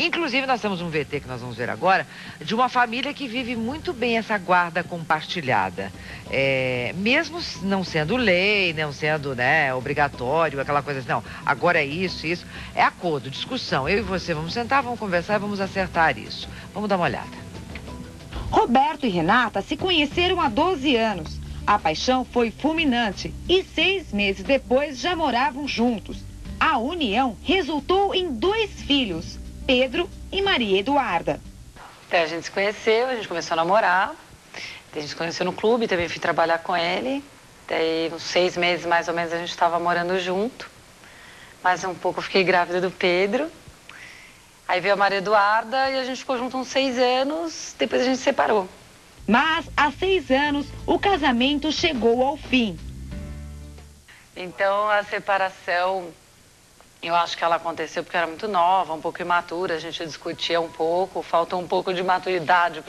Inclusive, nós temos um VT que nós vamos ver agora, de uma família que vive muito bem essa guarda compartilhada. Mesmo não sendo lei, não sendo, né, obrigatório, aquela coisa assim, não, agora é isso, é acordo, discussão. Eu e você vamos sentar, vamos conversar e vamos acertar isso. Vamos dar uma olhada. Roberto e Renata se conheceram há 12 anos. A paixão foi fulminante e 6 meses depois já moravam juntos. A união resultou em 2 filhos, Pedro e Maria Eduarda. Então, a gente se conheceu, a gente começou a namorar. A gente se conheceu no clube, também fui trabalhar com ele. Daí, uns 6 meses mais ou menos, a gente estava morando junto. Mais um pouco eu fiquei grávida do Pedro. Aí veio a Maria Eduarda e a gente ficou junto uns 6 anos, depois a gente se separou. Mas, há 6 anos, o casamento chegou ao fim. Então, a separação, eu acho que ela aconteceu porque eu era muito nova, um pouco imatura, a gente discutia um pouco, faltou um pouco de maturidade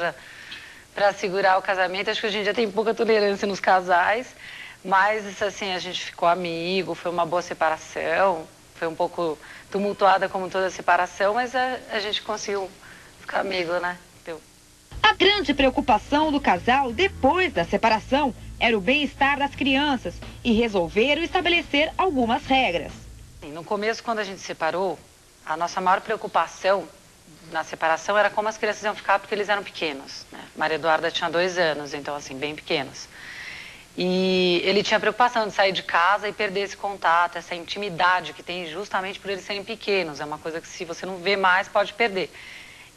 para segurar o casamento. Acho que hoje em dia tem pouca tolerância nos casais, mas, assim, a gente ficou amigo, foi uma boa separação, foi um pouco tumultuada como toda separação, mas a gente conseguiu ficar amigo, né? A grande preocupação do casal depois da separação era o bem-estar das crianças e resolveram estabelecer algumas regras. No começo, quando a gente separou, a nossa maior preocupação na separação era como as crianças iam ficar porque eles eram pequenos, né? Maria Eduarda tinha 2 anos, então assim, bem pequenos. E ele tinha preocupação de sair de casa e perder esse contato, essa intimidade que tem justamente por eles serem pequenos. É uma coisa que se você não vê mais, pode perder.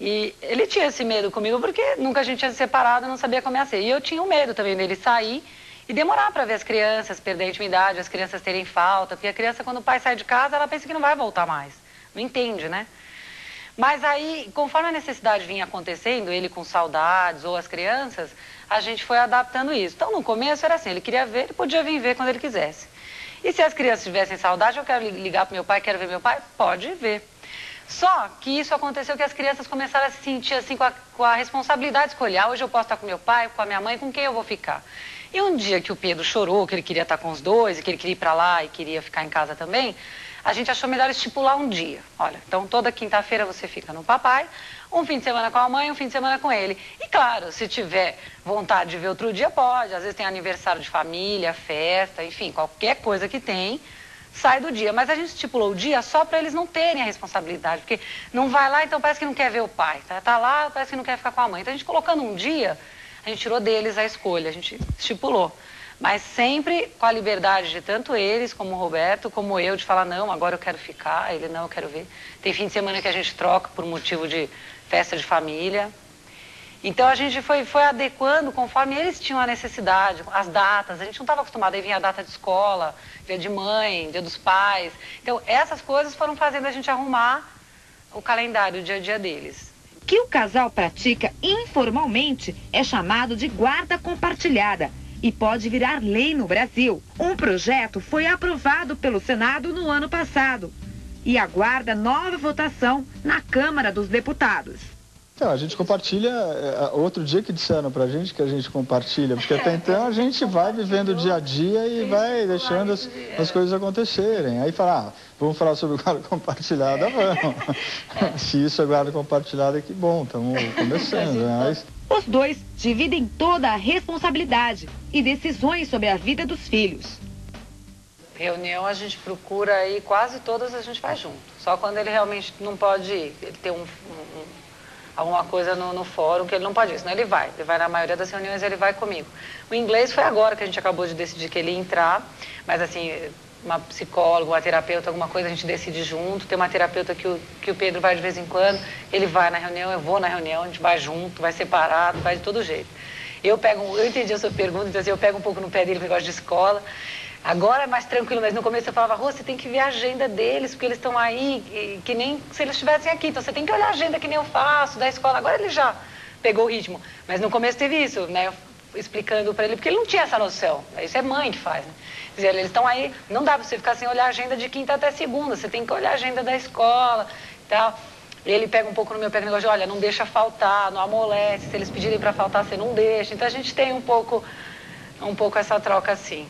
E ele tinha esse medo comigo porque nunca a gente tinha se separado, não sabia como ia ser. E eu tinha o medo também dele sair e demorar para ver as crianças, perder a intimidade, as crianças terem falta. Porque a criança, quando o pai sai de casa, ela pensa que não vai voltar mais. Não entende, né? Mas aí, conforme a necessidade vinha acontecendo, ele com saudades ou as crianças, a gente foi adaptando isso. Então, no começo era assim, ele queria ver, ele podia vir ver quando ele quisesse. E se as crianças tivessem saudade, eu quero ligar para meu pai, quero ver meu pai, pode ver. Só que isso aconteceu que as crianças começaram a se sentir assim com a responsabilidade de escolher. Hoje eu posso estar com meu pai, com a minha mãe, com quem eu vou ficar. E um dia que o Pedro chorou, que ele queria estar com os 2, e que ele queria ir para lá e queria ficar em casa também, a gente achou melhor estipular um dia. Olha, então toda quinta-feira você fica no papai, um fim de semana com a mãe, um fim de semana com ele. E claro, se tiver vontade de ver outro dia, pode. Às vezes tem aniversário de família, festa, enfim, qualquer coisa que tem, sai do dia. Mas a gente estipulou o dia só para eles não terem a responsabilidade, porque não vai lá, então parece que não quer ver o pai. Tá lá, parece que não quer ficar com a mãe. Então a gente colocando um dia, a gente tirou deles a escolha, a gente estipulou. Mas sempre com a liberdade de tanto eles, como o Roberto, como eu, de falar, não, agora eu quero ficar, ele, não, eu quero ver. Tem fim de semana que a gente troca por motivo de festa de família. Então a gente foi adequando conforme eles tinham a necessidade, as datas. A gente não estava acostumado, aí vinha a data de escola, dia de mãe, dia dos pais. Então essas coisas foram fazendo a gente arrumar o calendário, o dia a dia deles. O que o casal pratica informalmente é chamado de guarda compartilhada e pode virar lei no Brasil. Um projeto foi aprovado pelo Senado no ano passado e aguarda nova votação na Câmara dos Deputados. Então, a gente compartilha, outro dia que disseram pra gente que a gente compartilha, porque até então a gente vai vivendo o dia a dia e vai deixando as coisas acontecerem. Aí fala, vamos falar sobre guarda compartilhada, vamos. Se isso é guarda compartilhada, que bom, estamos começando, mas... Os 2 dividem toda a responsabilidade e decisões sobre a vida dos filhos. Reunião a gente procura ir, quase todas a gente vai junto. Só quando ele realmente não pode ir, ele tem alguma coisa no fórum que ele não pode ir, senão ele vai na maioria das reuniões, ele vai comigo. O inglês foi agora que a gente acabou de decidir que ele ia entrar, mas assim, uma psicóloga, uma terapeuta, alguma coisa a gente decide junto. Tem uma terapeuta que o Pedro vai de vez em quando, ele vai na reunião, eu vou na reunião, a gente vai junto, vai separado, vai de todo jeito. Eu entendi a sua pergunta, então assim, eu pego um pouco no pé dele, negócio de escola. Agora é mais tranquilo, mas no começo eu falava, Rô, você tem que ver a agenda deles, porque eles estão aí, que nem se eles estivessem aqui. Então você tem que olhar a agenda que nem eu faço, da escola. Agora ele já pegou o ritmo. Mas no começo teve isso, né? Explicando para ele, porque ele não tinha essa noção. Isso é mãe que faz, né? Quer dizer, eles estão aí, não dá para você ficar sem olhar a agenda de quinta até segunda. Você tem que olhar a agenda da escola e tal. Ele pega um pouco no meu pé, negócio de, olha, não deixa faltar, não amolece. Se eles pedirem para faltar, você não deixa. Então a gente tem um pouco essa troca assim.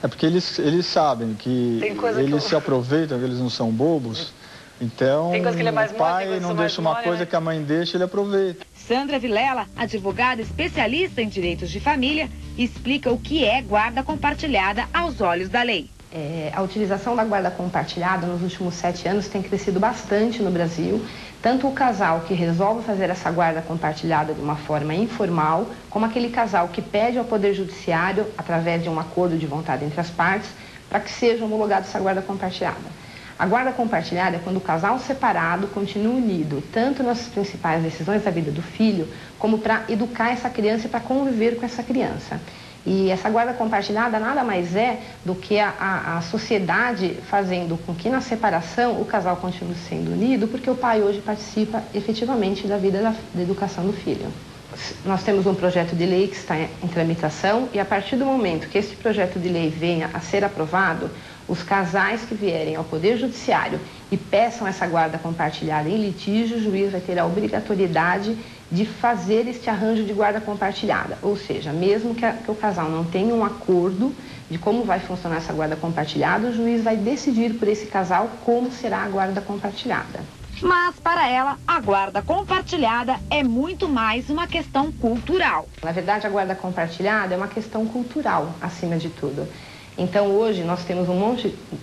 É porque eles sabem que eles se aproveitam, que eles não são bobos, Então, tem coisa que ele é mais o pai mole, não deixa uma coisa, né, que a mãe deixa, ele aproveita. Sandra Vilela, advogada especialista em direitos de família, explica o que é guarda compartilhada aos olhos da lei. A utilização da guarda compartilhada nos últimos 7 anos tem crescido bastante no Brasil. Tanto o casal que resolve fazer essa guarda compartilhada de uma forma informal, como aquele casal que pede ao Poder Judiciário, através de um acordo de vontade entre as partes, para que seja homologada essa guarda compartilhada. A guarda compartilhada é quando o casal separado continua unido, tanto nas principais decisões da vida do filho, como para educar essa criança e para conviver com essa criança. E essa guarda compartilhada nada mais é do que a sociedade fazendo com que na separação o casal continue sendo unido, porque o pai hoje participa efetivamente da vida da educação do filho. Nós temos um projeto de lei que está em tramitação e a partir do momento que esse projeto de lei venha a ser aprovado, os casais que vierem ao Poder Judiciário e peçam essa guarda compartilhada em litígio, o juiz vai ter a obrigatoriedade de fazer este arranjo de guarda compartilhada. Ou seja, mesmo que o casal não tenha um acordo de como vai funcionar essa guarda compartilhada, o juiz vai decidir por esse casal como será a guarda compartilhada. Mas, para ela, a guarda compartilhada é muito mais uma questão cultural. Na verdade, a guarda compartilhada é uma questão cultural, acima de tudo. Então, hoje, nós temos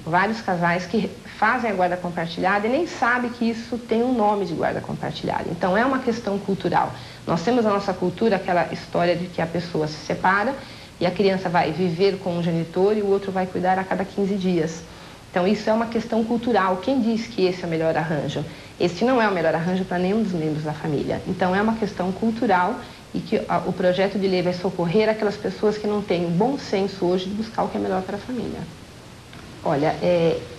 vários casais que fazem a guarda compartilhada e nem sabem que isso tem um nome de guarda compartilhada. Então, é uma questão cultural. Nós temos na nossa cultura aquela história de que a pessoa se separa e a criança vai viver com um genitor e o outro vai cuidar a cada 15 dias. Então, isso é uma questão cultural. Quem diz que esse é o melhor arranjo? Este não é o melhor arranjo para nenhum dos membros da família. Então, é uma questão cultural e que o projeto de lei vai socorrer aquelas pessoas que não têm o bom senso hoje de buscar o que é melhor para a família. Olha,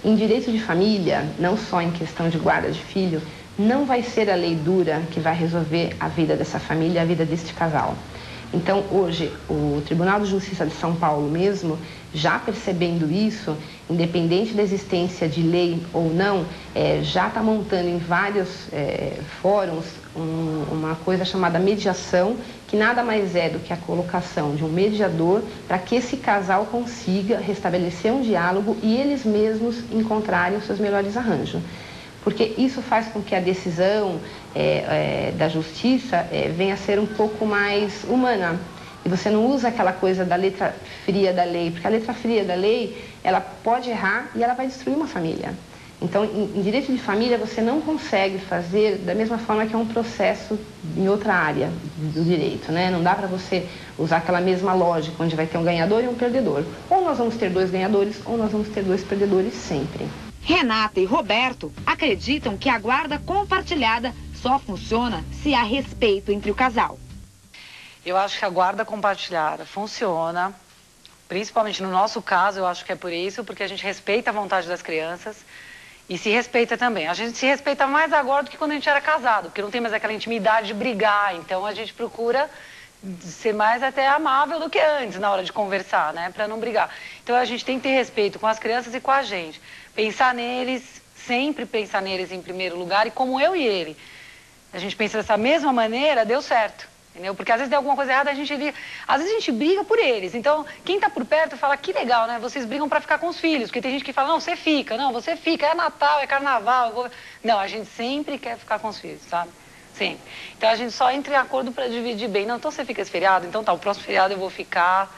em direito de família, não só em questão de guarda de filho, não vai ser a lei dura que vai resolver a vida dessa família, a vida deste casal. Então, hoje, o Tribunal de Justiça de São Paulo mesmo, já percebendo isso, independente da existência de lei ou não, já está montando em vários fóruns uma coisa chamada mediação, que nada mais é do que a colocação de um mediador para que esse casal consiga restabelecer um diálogo e eles mesmos encontrarem os seus melhores arranjos. Porque isso faz com que a decisão da justiça venha a ser um pouco mais humana. E você não usa aquela coisa da letra fria da lei, porque a letra fria da lei, ela pode errar e ela vai destruir uma família. Então, em direito de família, você não consegue fazer da mesma forma que é um processo em outra área do direito, né? Não dá para você usar aquela mesma lógica, onde vai ter um ganhador e um perdedor. Ou nós vamos ter 2 ganhadores, ou nós vamos ter 2 perdedores sempre. Renata e Roberto acreditam que a guarda compartilhada só funciona se há respeito entre o casal. Eu acho que a guarda compartilhada funciona, principalmente no nosso caso, eu acho que é por isso, porque a gente respeita a vontade das crianças e se respeita também. A gente se respeita mais agora do que quando a gente era casado, porque não tem mais aquela intimidade de brigar, então a gente procura ser mais até amável do que antes na hora de conversar, né, para não brigar. Então a gente tem que ter respeito com as crianças e com a gente. Pensar neles, sempre pensar neles em primeiro lugar, e como eu e ele, a gente pensa dessa mesma maneira, deu certo. Entendeu? Porque às vezes tem alguma coisa errada, às vezes a gente briga por eles. Então, quem tá por perto fala, que legal, né? Vocês brigam para ficar com os filhos. Porque tem gente que fala, não, você fica, é Natal, é Carnaval. Não, a gente sempre quer ficar com os filhos, sabe? Sempre. Então, a gente só entra em acordo para dividir bem. Não, então você fica esse feriado? Então tá, o próximo feriado eu vou ficar.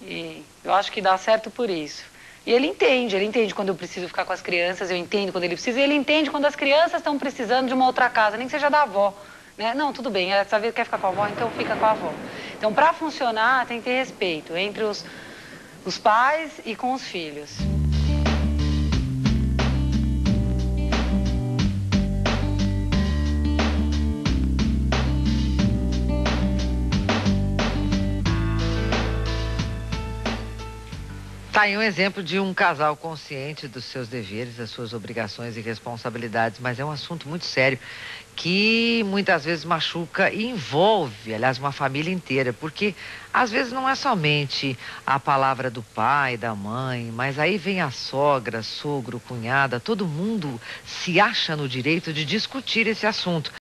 E eu acho que dá certo por isso. E ele entende quando eu preciso ficar com as crianças, eu entendo quando ele precisa. E ele entende quando as crianças estão precisando de uma outra casa, nem que seja da avó. Né? Não, tudo bem, essa vez quer ficar com a avó, então fica com a avó. Então, para funcionar, tem que ter respeito entre os pais e com os filhos. Tá aí um exemplo de um casal consciente dos seus deveres, das suas obrigações e responsabilidades, mas é um assunto muito sério que muitas vezes machuca e envolve, aliás, uma família inteira, porque às vezes não é somente a palavra do pai, da mãe, mas aí vem a sogra, sogro, cunhada, todo mundo se acha no direito de discutir esse assunto.